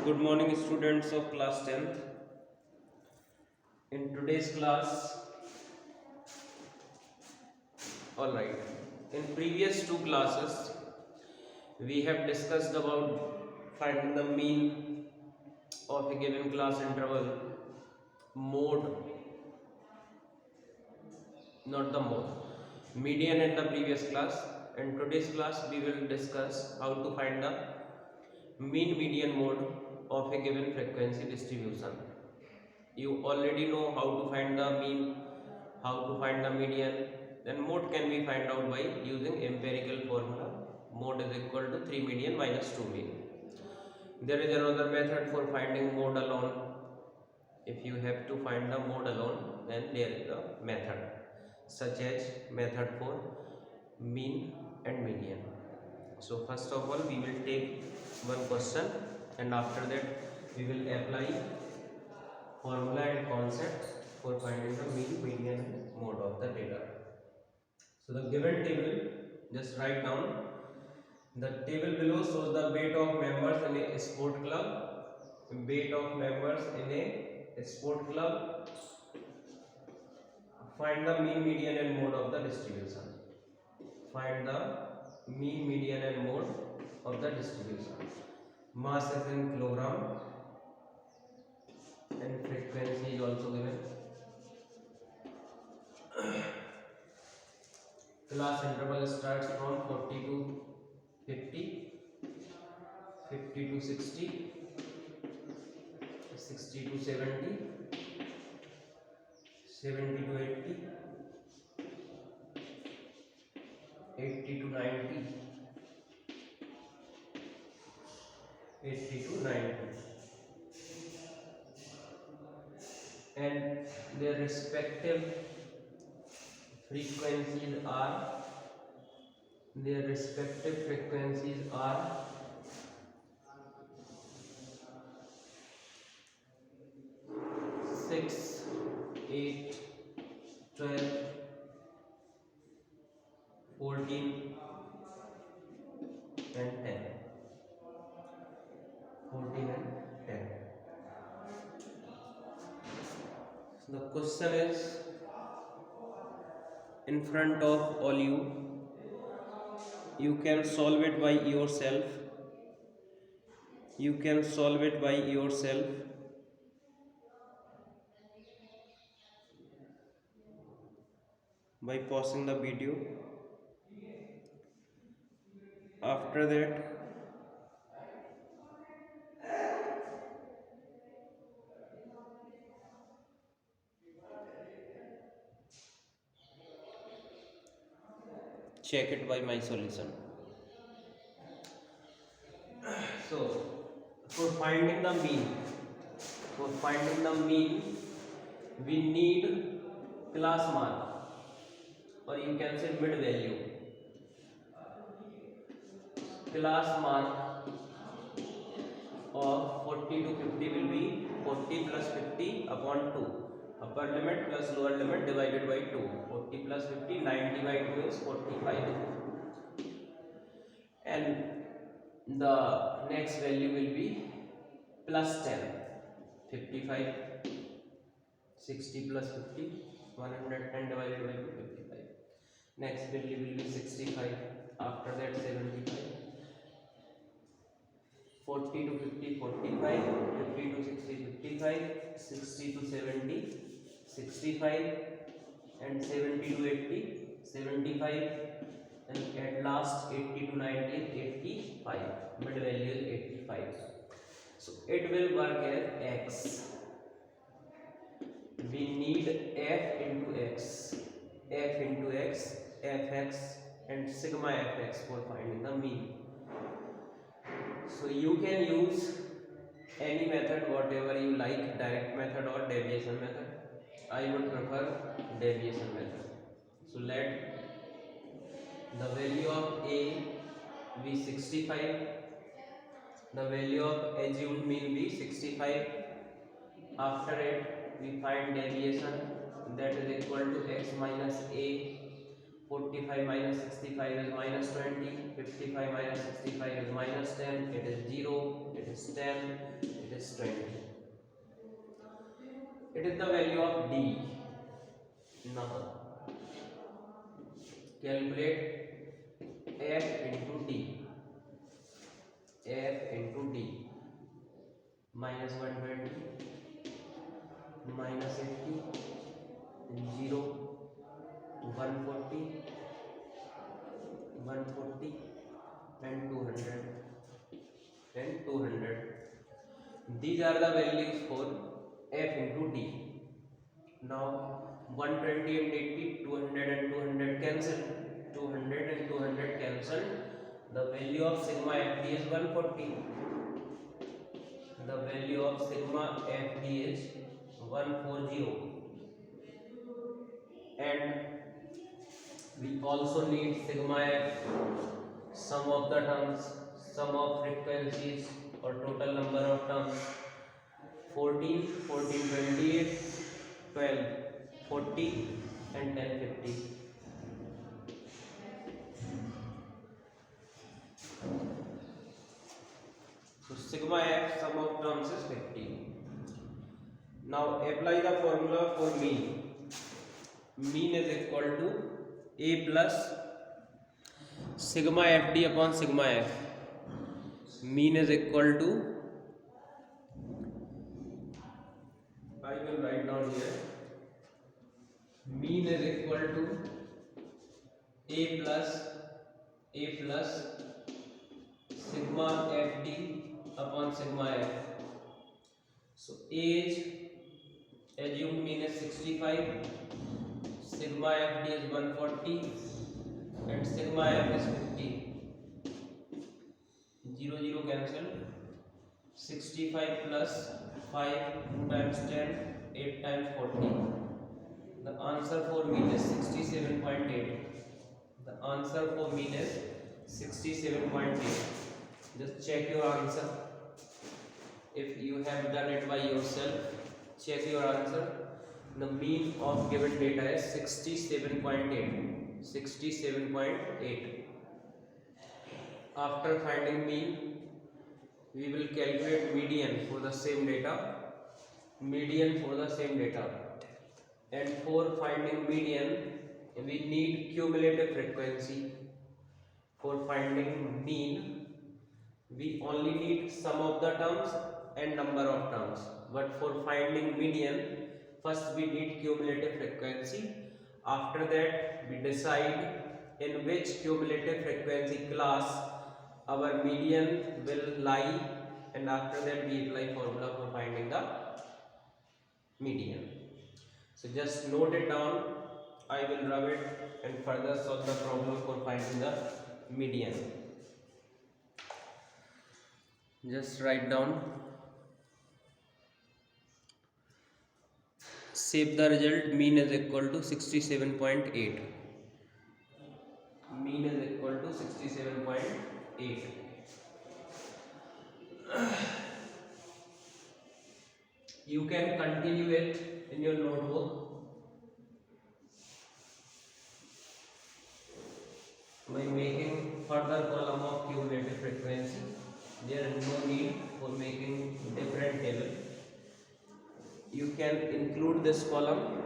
Good morning, students of class 10th. In today's class, all right, in previous two classes, we have discussed about finding the mean of a given class interval, mode, not the mode, median in the previous class. In today's class, we will discuss how to find the mean median mode of a given frequency distribution. You already know how to find the mean, how to find the median. Then mode can be found out by using empirical formula. Mode is equal to 3 median minus 2 mean. There is another method for finding mode alone. If you have to find the mode alone, then there is a method such as method for mean and median. So first of all, we will take one question, and after that we will apply formula and concept for finding the mean, median and mode of the data. So the given table, just write down. The table below shows the weight of members in a sport club. Weight of members in a sport club. Find the mean, median and mode of the distribution. Find the mean, median and mode of the distribution. Mass is in kilogram and frequency is also given. Class interval starts from 40 to 50, 50 to 60, 60 to 70, 70 to 80, 80 to 90, 80 to 90, and their respective frequencies are 6, 8, 12, 14 and 10. 14 and 10. So the question is in front of all you. You can solve it by yourself. You can solve it by yourself. By pausing the video. After that, check it by my solution. So for finding the mean, we need class mark, or you can say mid value. Class mark of 40 to 50 will be 40 plus 50 upon 2. Upper limit plus lower limit divided by 2. 40 plus 50, 90 by 2 is 45. And the next value will be plus 10. 55. 60 plus 50, 110 divided by 2, 55. Next value will be 65. After that 75. 40 to 50, 45, 50 to 60, 55, 60 to 70, 65, and 70 to 80, 75, and at last 80 to 90 is 85. Mid value is 85. So it will work as x. We need f into x, fx, and sigma fx for finding the mean. So you can use any method, whatever you like, direct method or deviation method. I would prefer deviation method. So let the value of a be 65, the value of assumed mean be 65. After it we find deviation, that is equal to x minus a 45 minus 65 is minus 20, 55 minus 65 is minus 10, it is 0, it is 10, it is 20. It is the value of D. Now calculate F into D. F into D. Minus 120, minus 80, 0, 140, 140 and 200 and 200. These are the values for F into D. Now 120 and 80, 200 and 200 cancel. 200 and 200 cancel. The value of sigma FD is 140. The value of sigma FD is 140. And we also need sigma F, sum of the terms, sum of frequencies or total number of terms. 14, 14, 28, 12, 40 and 10, 50. So sigma F, sum of terms is 50. Now apply the formula for mean. Mean is equal to A plus sigma FD upon sigma F. Mean is equal to, I will write down here, mean is equal to A plus sigma FD upon sigma F. So age, assumed mean is 65, sigma FD is 140 and sigma F is 50. 0, 0 cancel. 65 plus 5, 2 times 10, 8 times 40. The answer for mean is 67.8. The answer for mean is 67.8. Just check your answer. If you have done it by yourself, check your answer. The mean of given data is 67.8. 67.8. After finding mean, we will calculate median for the same data. Median for the same data. And for finding median, we need cumulative frequency. For finding mean, we only need sum of the terms and number of terms. But for finding median, first we need cumulative frequency. After that, we decide in which cumulative frequency class our median will lie, and after that we apply formula for finding the median. So just note it down. I will rub it and further solve the problem for finding the median. Just write down. Save the result. Mean is equal to 67.8. Mean is equal to 67.8. You can continue it in your notebook by making further column of cumulative frequency. There is no need for making different table. You can include this column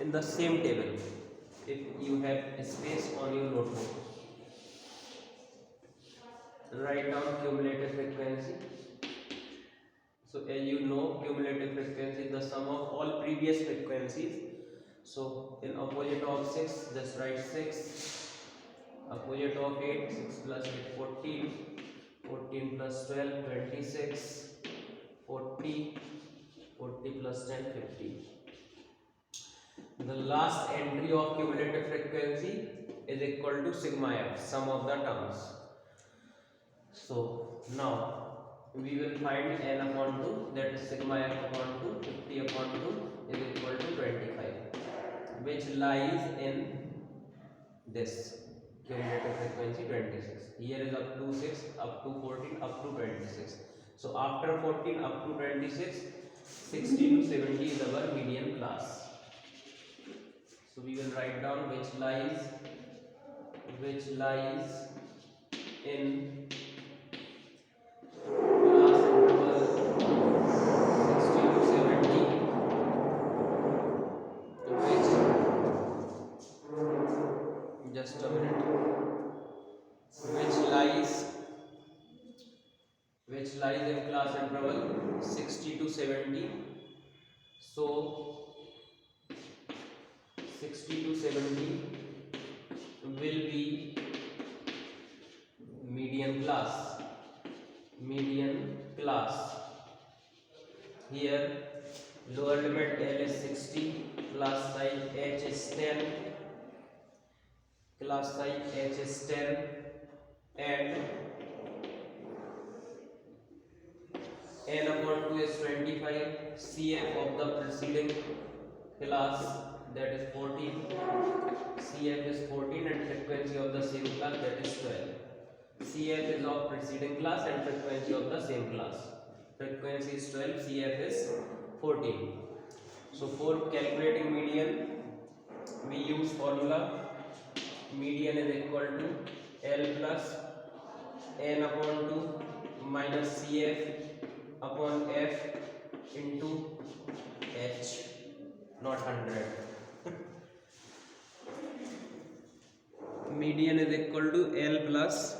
in the same table if you have space on your notebook. Write down cumulative frequency. So as you know, cumulative frequency is the sum of all previous frequencies. So in opposite of 6, just write 6. Opposite of 8, 6 plus 8, 14. 14 plus 12, 26. 40. 40 plus 10, 50. The last entry of cumulative frequency is equal to sigma f, sum of the terms. So now we will find n upon 2, that is sigma f upon 2, 50 upon 2 is equal to 25, which lies in this cumulative frequency 26. Here is up to 6, up to 14, up to 26. So after 14 up to 26, 60 to 70 is our median class. So we will write down which lies which lies in class interval 60 to 70, which, just a minute, which lies in class interval 60 to 70. So 60 to 70 will be median class. Here lower limit L is 60, class size H is 10, and n upon 2 is 25. CF of the preceding class, that is 14. CF is 14 and frequency of the same class, that is 12. CF is of preceding class and frequency of the same class. Frequency is 12, CF is 14. So for calculating median, we use formula. Median is equal to L plus n upon 2 minus CF upon F into H, not 100. Median is equal to L plus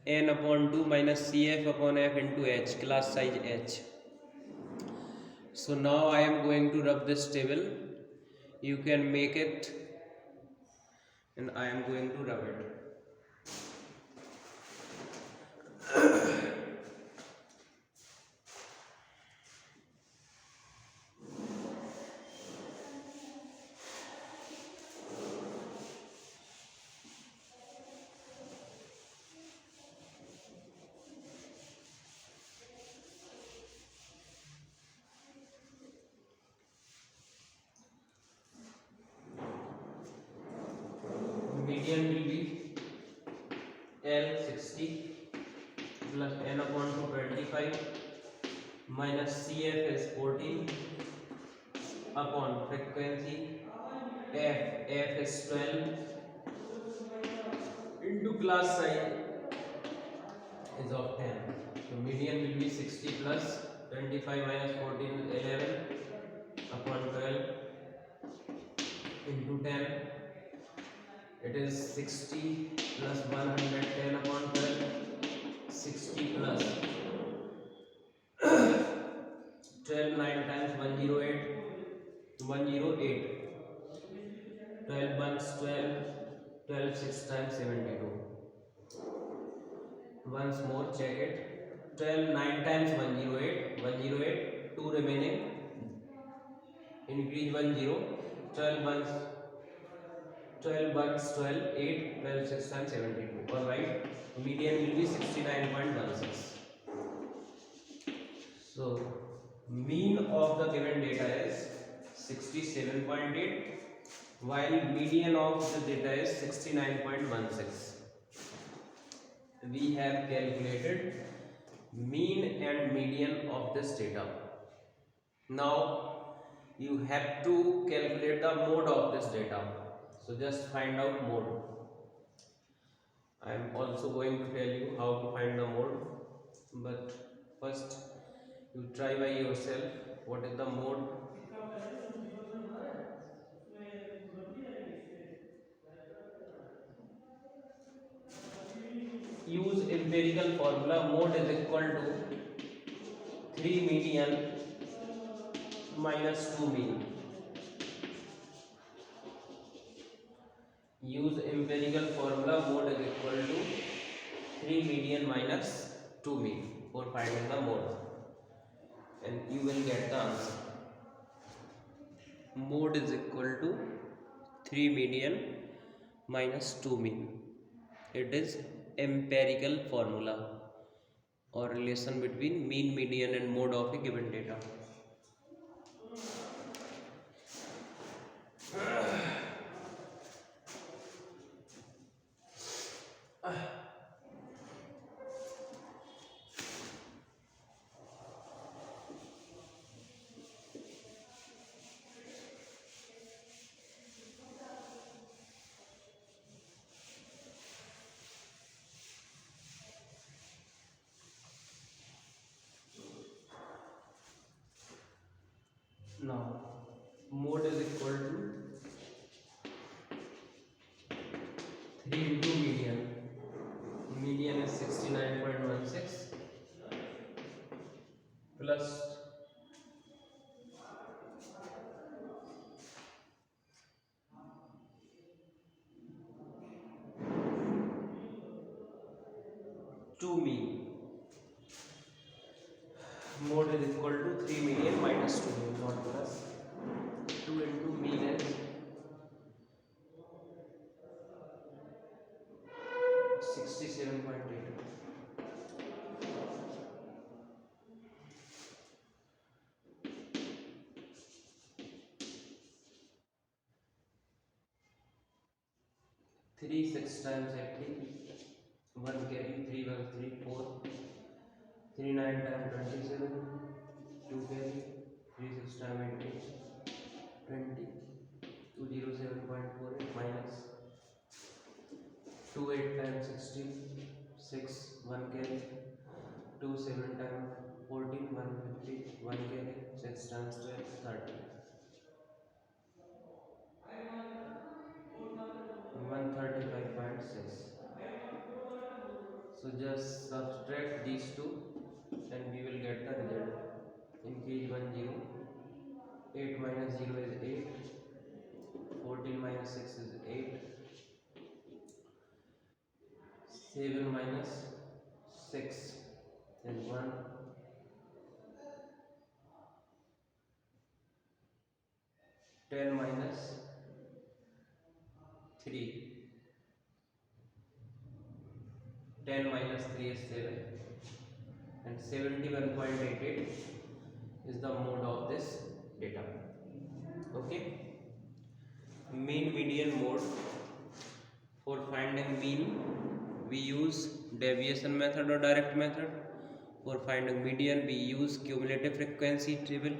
n upon 2 minus CF upon F into H, class size H. So now I am going to rub this table. You can make it, and I am going to rub it. Median will be L 60 plus n upon 2 25 minus CF is 14 upon frequency F is 12 into class size is of 10. So median will be 60 plus 25 minus 14 is 11 upon 12 into 10. It is 60 plus 110 upon 12, 60 plus 12 9 times 108, 108. 12 ones 12, 12 6 times 72. Once more check it. 12 9 times 108, 108, 2 remaining, increase 10, 12 ones 12 ones 12, 8, 12 6 times 72. Alright, median will be 69.16. So mean of the given data is 67.8, while median of the data is 69.16. We have calculated mean and median of this data. Now you have to calculate the mode of this data. So just find out mode. I am also going to tell you how to find the mode, but first you try by yourself what is the mode. Use empirical formula. Mode is equal to 3 median minus 2 mean. Use empirical formula. Mode is equal to 3 median minus 2 mean for finding the mode, and you will get the answer. Mode is equal to 3 median minus 2 mean. It is empirical formula or relation between mean, median and mode of a given data. Now mode is equal to 3 into median. Median is 69.16 plus 2 mean. Mode is equal to 3 median minus 2 mean, not plus. 2 into mean is 67.8. 3 6 times 18, 1 carry, 3 1 3 4, 3 9 times 27, 2 carry, 3 6 times 18, 20, 207.48 minus 2 8 times 16, 6 1 carry, 2 7 times 14, 150, 1 carry, 6 times 12, 30, 135.6. So just subtract these two and we will get the result. Increase 1 0, 8 minus 0 is 8, 14 minus 6 is 8, 7 minus 6 is 1, 10 minus 3, 10 minus 3 is 7, and 71.88 is the mode of this data. Okay. Mean median mode. For finding mean we use deviation method or direct method. For finding median we use cumulative frequency table,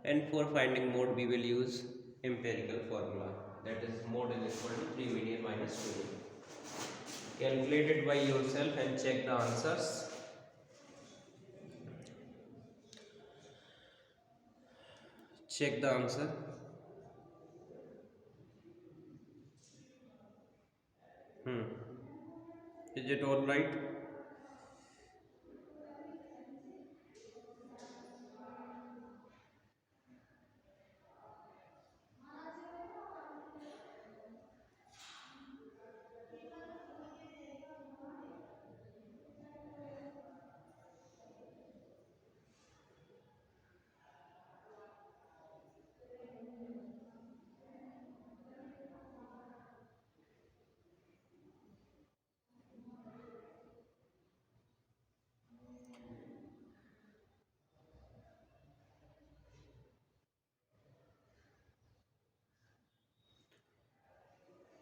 and for finding mode we will use empirical formula, that is mode is equal to 3 median minus 2 mean. Calculate it by yourself and check the answers. Check the answer. Is it all right?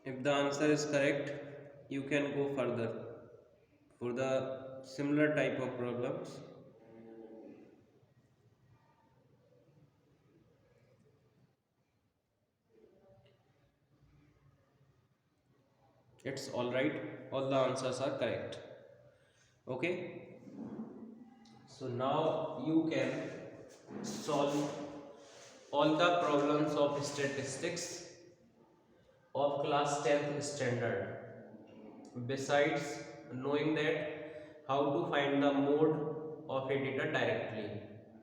If the answer is correct, you can go further for the similar type of problems. It's all right, all the answers are correct. Okay, so now you can solve all the problems of statistics of class 10th standard. Besides knowing that how to find the mode of a data directly,